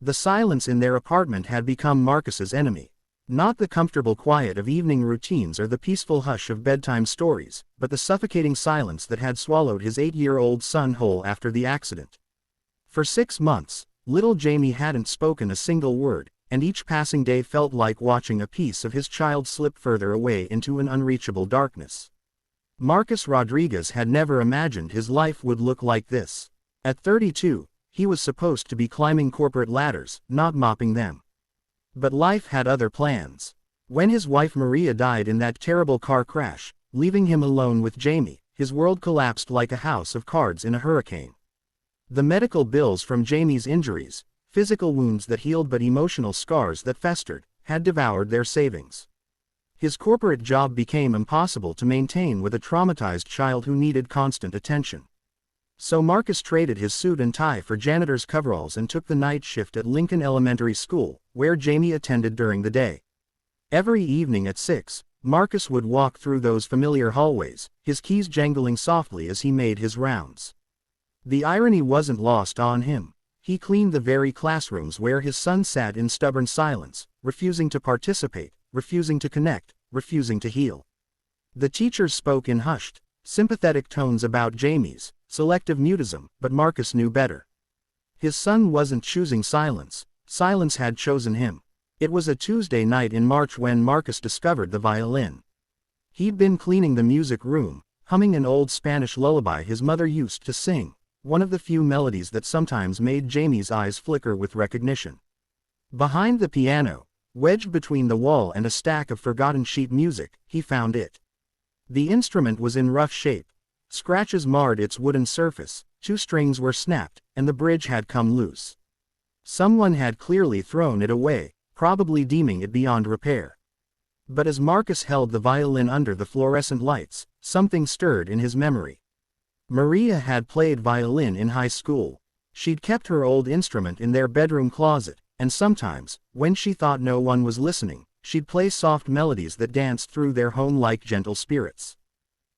The silence in their apartment had become Marcus's enemy. Not the comfortable quiet of evening routines or the peaceful hush of bedtime stories, but the suffocating silence that had swallowed his 8-year-old son whole after the accident. For 6 months, little Jamie hadn't spoken a single word, and each passing day felt like watching a piece of his child slip further away into an unreachable darkness. Marcus Rodriguez had never imagined his life would look like this. At 32, he was supposed to be climbing corporate ladders, not mopping them. But life had other plans. When his wife Maria died in that terrible car crash, leaving him alone with Jamie, his world collapsed like a house of cards in a hurricane. The medical bills from Jamie's injuries, physical wounds that healed but emotional scars that festered, had devoured their savings. His corporate job became impossible to maintain with a traumatized child who needed constant attention. So Marcus traded his suit and tie for janitor's coveralls and took the night shift at Lincoln Elementary School, where Jamie attended during the day. Every evening at 6, Marcus would walk through those familiar hallways, his keys jangling softly as he made his rounds. The irony wasn't lost on him. He cleaned the very classrooms where his son sat in stubborn silence, refusing to participate, refusing to connect, refusing to heal. The teachers spoke in hushed, sympathetic tones about Jamie's selective mutism, but Marcus knew better. His son wasn't choosing silence, silence had chosen him. It was a Tuesday night in March when Marcus discovered the violin. He'd been cleaning the music room, humming an old Spanish lullaby his mother used to sing, one of the few melodies that sometimes made Jamie's eyes flicker with recognition. Behind the piano, wedged between the wall and a stack of forgotten sheet music, he found it. The instrument was in rough shape. Scratches marred its wooden surface, 2 strings were snapped, and the bridge had come loose. Someone had clearly thrown it away, probably deeming it beyond repair. But as Marcus held the violin under the fluorescent lights, something stirred in his memory. Maria had played violin in high school. She'd kept her old instrument in their bedroom closet, and sometimes, when she thought no one was listening, she'd play soft melodies that danced through their home like gentle spirits.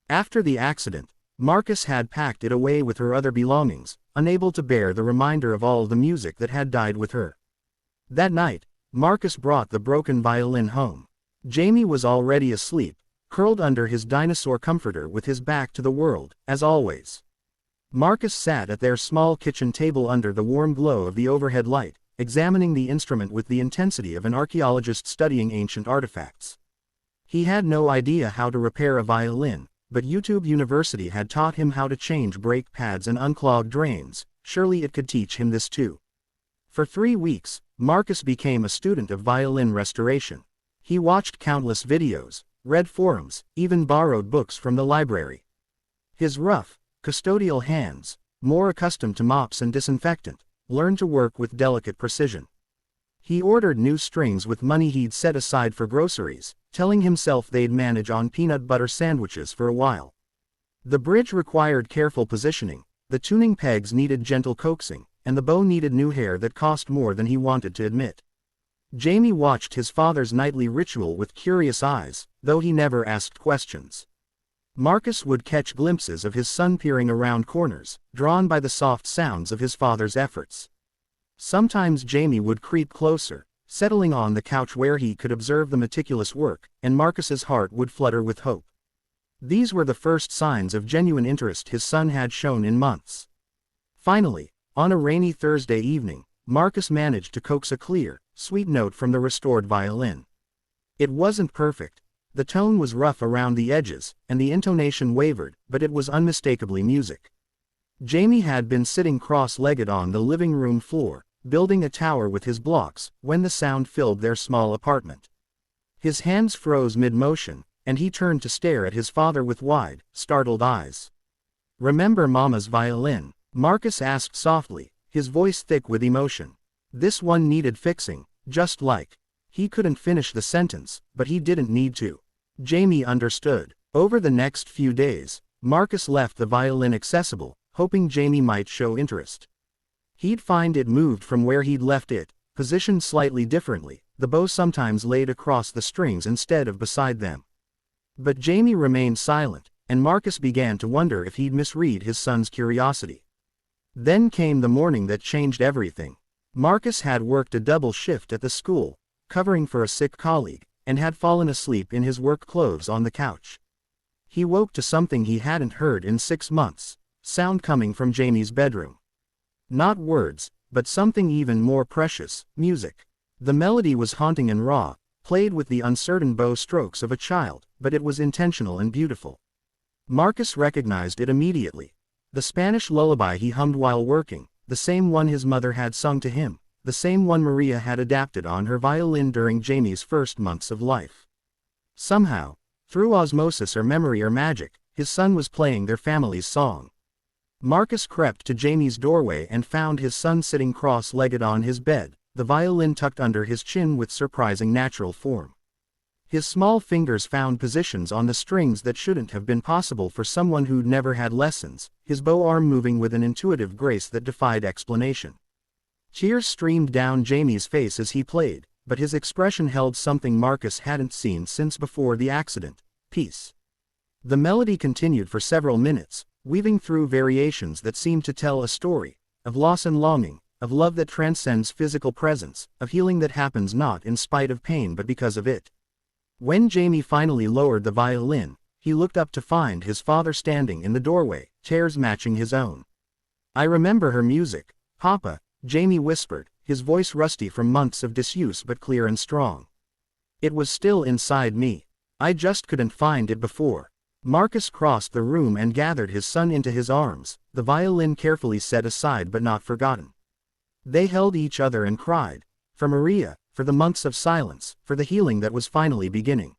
After the accident, Marcus had packed it away with her other belongings, unable to bear the reminder of all the music that had died with her. That night, Marcus brought the broken violin home. Jamie was already asleep, curled under his dinosaur comforter with his back to the world, as always. Marcus sat at their small kitchen table under the warm glow of the overhead light, examining the instrument with the intensity of an archaeologist studying ancient artifacts. He had no idea how to repair a violin, but YouTube University had taught him how to change brake pads and unclog drains. Surely it could teach him this too. For 3 weeks, Marcus became a student of violin restoration. He watched countless videos, read forums, even borrowed books from the library. His rough, custodial hands, more accustomed to mops and disinfectant, learned to work with delicate precision. He ordered new strings with money he'd set aside for groceries, telling himself they'd manage on peanut butter sandwiches for a while. The bridge required careful positioning, the tuning pegs needed gentle coaxing, and the bow needed new hair that cost more than he wanted to admit. Jamie watched his father's nightly ritual with curious eyes, though he never asked questions. Marcus would catch glimpses of his son peering around corners, drawn by the soft sounds of his father's efforts. Sometimes Jamie would creep closer, settling on the couch where he could observe the meticulous work, and Marcus's heart would flutter with hope. These were the first signs of genuine interest his son had shown in months. Finally, on a rainy Thursday evening, Marcus managed to coax a clear, sweet note from the restored violin. It wasn't perfect. The tone was rough around the edges, and the intonation wavered, but it was unmistakably music. Jamie had been sitting cross-legged on the living room floor, building a tower with his blocks, when the sound filled their small apartment. His hands froze mid-motion, and he turned to stare at his father with wide, startled eyes. "Remember Mama's violin?" Marcus asked softly, his voice thick with emotion. This one needed fixing, just like. He couldn't finish the sentence, but he didn't need to. Jamie understood. Over the next few days, Marcus left the violin accessible, hoping Jamie might show interest. He'd find it moved from where he'd left it, positioned slightly differently, the bow sometimes laid across the strings instead of beside them. But Jamie remained silent, and Marcus began to wonder if he'd misread his son's curiosity. Then came the morning that changed everything. Marcus had worked a double shift at the school, covering for a sick colleague, and had fallen asleep in his work clothes on the couch. He woke to something he hadn't heard in 6 months, sound coming from Jamie's bedroom. Not words, but something even more precious, music. The melody was haunting and raw, played with the uncertain bow strokes of a child, but it was intentional and beautiful. Marcus recognized it immediately. The Spanish lullaby he hummed while working, the same one his mother had sung to him, the same one Maria had adapted on her violin during Jamie's first months of life. Somehow, through osmosis or memory or magic, his son was playing their family's song. Marcus crept to Jamie's doorway and found his son sitting cross-legged on his bed, the violin tucked under his chin with surprising natural form. His small fingers found positions on the strings that shouldn't have been possible for someone who'd never had lessons, his bow arm moving with an intuitive grace that defied explanation. Tears streamed down Jamie's face as he played, but his expression held something Marcus hadn't seen since before the accident: peace. The melody continued for several minutes, weaving through variations that seemed to tell a story, of loss and longing, of love that transcends physical presence, of healing that happens not in spite of pain but because of it. When Jamie finally lowered the violin, he looked up to find his father standing in the doorway, chairs matching his own. "I remember her music, Papa," Jamie whispered, his voice rusty from months of disuse but clear and strong. "It was still inside me. I just couldn't find it before." Marcus crossed the room and gathered his son into his arms, the violin carefully set aside but not forgotten. They held each other and cried, for Maria, for the months of silence, for the healing that was finally beginning.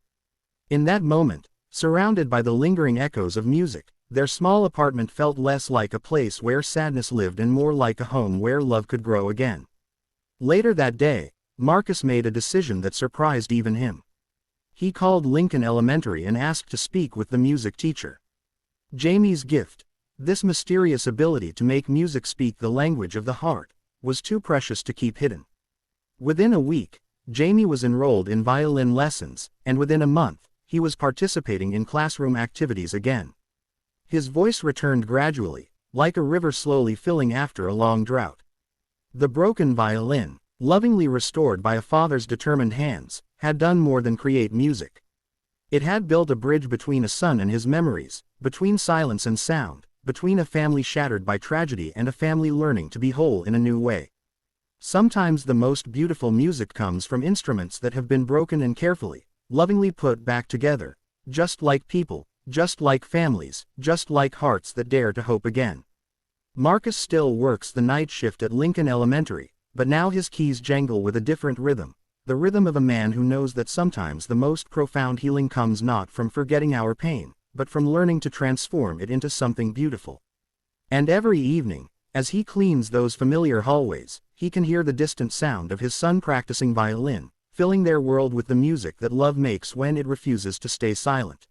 In that moment, surrounded by the lingering echoes of music, their small apartment felt less like a place where sadness lived and more like a home where love could grow again. Later that day, Marcus made a decision that surprised even him. He called Lincoln Elementary and asked to speak with the music teacher. Jamie's gift, this mysterious ability to make music speak the language of the heart, was too precious to keep hidden. Within a week, Jamie was enrolled in violin lessons, and within a month, he was participating in classroom activities again. His voice returned gradually, like a river slowly filling after a long drought. The broken violin, lovingly restored by a father's determined hands, had done more than create music. It had built a bridge between a son and his memories, between silence and sound, between a family shattered by tragedy and a family learning to be whole in a new way. Sometimes the most beautiful music comes from instruments that have been broken and carefully, lovingly put back together, just like people, just like families, just like hearts that dare to hope again. Marcus still works the night shift at Lincoln Elementary, but now his keys jangle with a different rhythm, the rhythm of a man who knows that sometimes the most profound healing comes not from forgetting our pain, but from learning to transform it into something beautiful. And every evening, as he cleans those familiar hallways, he can hear the distant sound of his son practicing violin, filling their world with the music that love makes when it refuses to stay silent.